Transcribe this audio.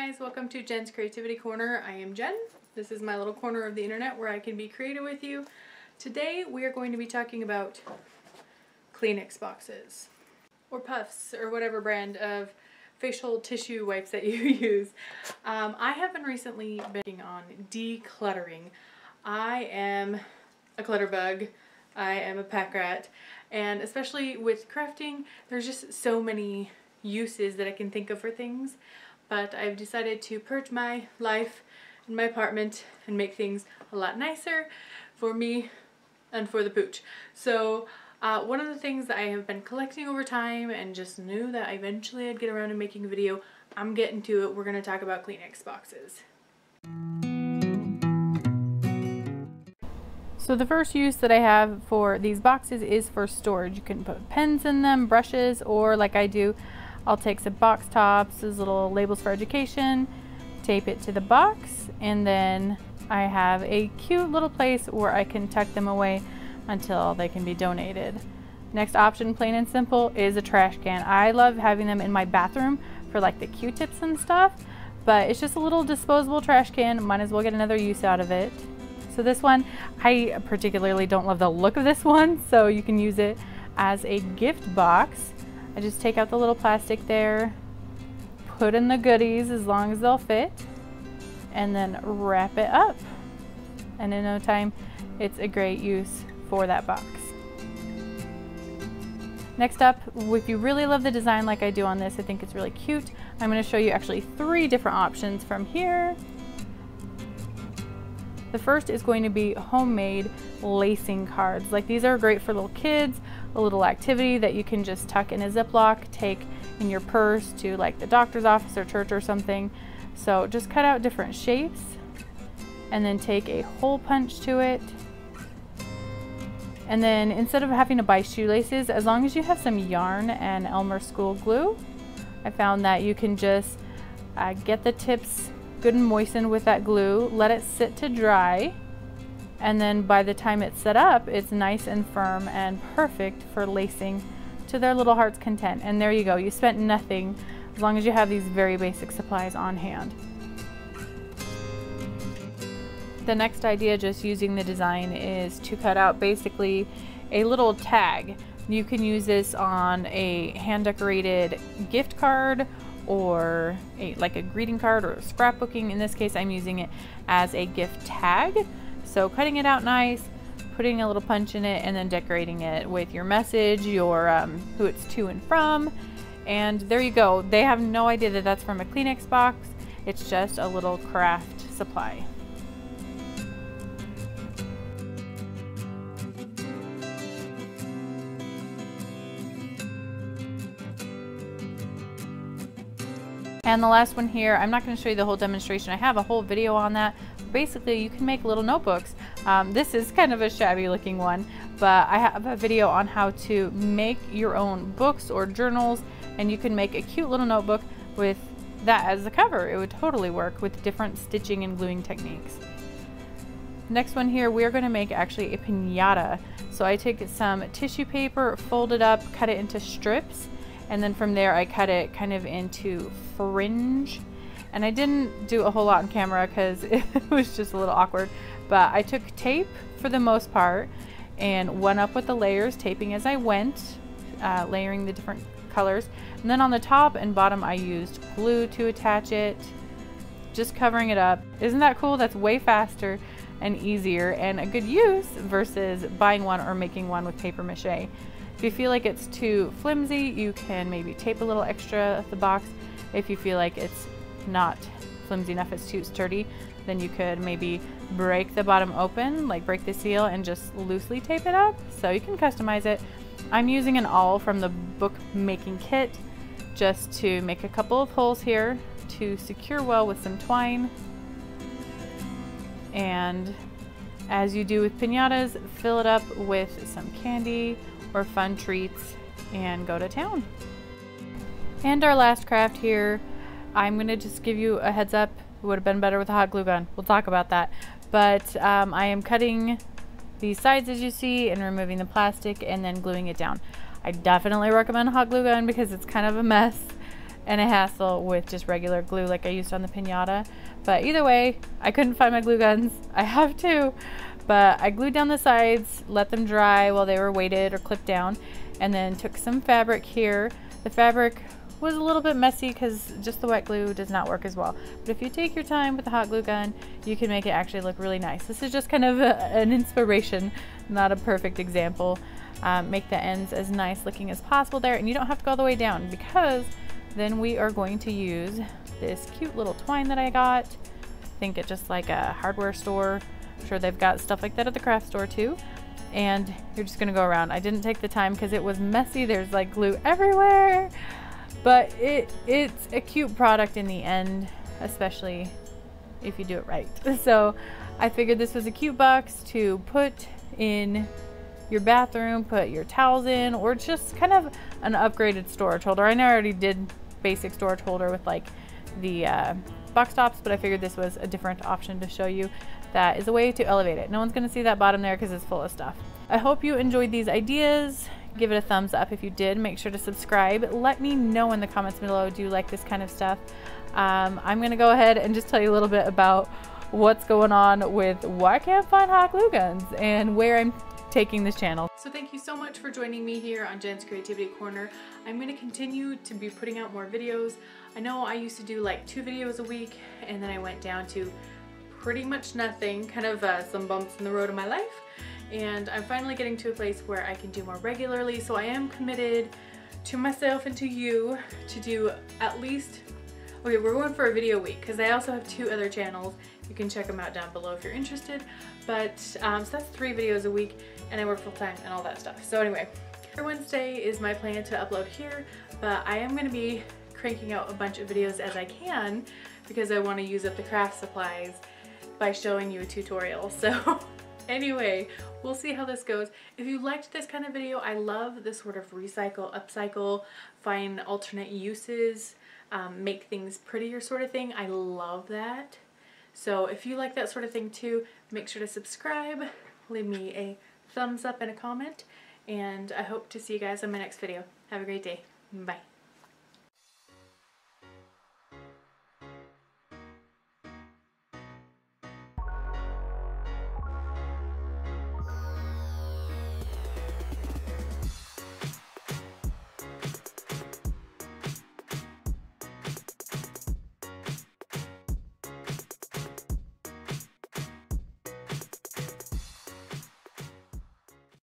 guys, welcome to Jen's Creativity Corner. I am Jen. This is my little corner of the internet where I can be creative with you. Today we are going to be talking about Kleenex boxes or puffs or whatever brand of facial tissue wipes that you use. I have been recently working on decluttering. I am a clutter bug. I am a pack rat, and especially with crafting, there's just so many uses that I can think of for things. But I've decided to purge my life in my apartment and make things a lot nicer for me and for the pooch. So one of the things that I have been collecting over time and just knew that eventually I'd get around to making a video, I'm getting to it. We're going to talk about Kleenex boxes. So the first use that I have for these boxes is for storage. You can put pens in them, brushes, or like I do, I'll take some box tops, those little labels for education, tape it to the box, and then I have a cute little place where I can tuck them away until they can be donated. Next option, plain and simple, is a trash can. I love having them in my bathroom for like the Q-tips and stuff, but it's just a little disposable trash can. Might as well get another use out of it. So this one, I particularly don't love the look of this one, so you can use it as a gift box. I just take out the little plastic there, put in the goodies as long as they'll fit, and then wrap it up. And in no time, it's a great use for that box. Next up, if you really love the design like I do on this, I think it's really cute, I'm going to show you actually 3 different options from here. The first is going to be homemade lacing cards. Like, these are great for little kids, a little activity that you can just tuck in a Ziploc, take in your purse to like the doctor's office or church or something. So just cut out different shapes and then take a hole punch to it. And then instead of having to buy shoelaces, as long as you have some yarn and Elmer School glue, I found that you can just get the tips good and moistened with that glue, let it sit to dry, and then by the time it's set up, it's nice and firm and perfect for lacing to their little heart's content. And there you go, you spent nothing as long as you have these very basic supplies on hand. The next idea, just using the design, is to cut out basically a little tag. You can use this on a hand decorated gift card or like a greeting card or scrapbooking. In this case, I'm using it as a gift tag. So cutting it out nice, putting a little punch in it, and then decorating it with your message, your who it's to and from, and there you go. They have no idea that that's from a Kleenex box. It's just a little craft supply. And the last one here, I'm not going to show you the whole demonstration. I have a whole video on that. Basically, you can make little notebooks. This is kind of a shabby looking one, but I have a video on how to make your own books or journals, and you can make a cute little notebook with that as the cover. It would totally work with different stitching and gluing techniques. Next one here, we're going to make actually a piñata. So I take some tissue paper, fold it up, cut it into strips, and then from there I cut it kind of into fringe. And I didn't do a whole lot on camera because it was just a little awkward, but I took tape for the most part and went up with the layers, taping as I went, layering the different colors. And then on the top and bottom I used glue to attach it, just covering it up. Isn't that cool? That's way faster and easier and a good use versus buying one or making one with paper mache. If you feel like it's too flimsy, you can maybe tape a little extra at the box. If you feel like it's not flimsy enough, it's too sturdy, then you could maybe break the bottom open, like break the seal and just loosely tape it up. So you can customize it. I'm using an awl from the book making kit just to make a couple of holes here to secure well with some twine. And as you do with piñatas, fill it up with some candy or fun treats and go to town. And our last craft here, I'm going to just give you a heads up. It would have been better with a hot glue gun. We'll talk about that. But I am cutting these sides as you see and removing the plastic and then gluing it down. I definitely recommend a hot glue gun because it's kind of a mess. and a hassle with just regular glue like I used on the piñata. But either way, I couldn't find my glue guns. I have two, but I glued down the sides, let them dry while they were weighted or clipped down, and then took some fabric here. The fabric was a little bit messy because just the wet glue does not work as well. But if you take your time with the hot glue gun, you can make it actually look really nice. This is just kind of an inspiration, not a perfect example. Make the ends as nice looking as possible there, and you don't have to go all the way down, because then we are going to use this cute little twine that I got. Think it just like a hardware store. I'm sure they've got stuff like that at the craft store too. And you're just gonna go around. I didn't take the time because it was messy. There's like glue everywhere. But it's a cute product in the end, especially if you do it right. So I figured this was a cute box to put in your bathroom, put your towels in, or just kind of an upgraded storage holder. I know I already did basic storage holder with like the box tops, but I figured this was a different option to show you. That is a way to elevate it. No one's gonna see that bottom there because it's full of stuff. I hope you enjoyed these ideas. Give it a thumbs up if you did. Make sure to subscribe. Let me know in the comments below, do you like this kind of stuff? I'm gonna go ahead and just tell you a little bit about what's going on with why I can't find hot glue guns and where I'm taking this channel. So thank you so much for joining me here on Jen's Creativity Corner. I'm going to continue to be putting out more videos. I know I used to do like 2 videos a week, and then I went down to pretty much nothing, kind of some bumps in the road of my life. And I'm finally getting to a place where I can do more regularly. So I am committed to myself and to you to do at least, okay, we're going for a video a week because I also have 2 other channels. You can check them out down below if you're interested. But so that's 3 videos a week, and I work full time and all that stuff. So anyway, every Wednesday is my plan to upload here, but I am going to be cranking out a bunch of videos as I can because I want to use up the craft supplies by showing you a tutorial. So anyway, we'll see how this goes. If you liked this kind of video, I love this sort of recycle, upcycle, find alternate uses, make things prettier sort of thing. I love that. So if you like that sort of thing too, make sure to subscribe, leave me a thumbs up and a comment, and I hope to see you guys in my next video. Have a great day. Bye.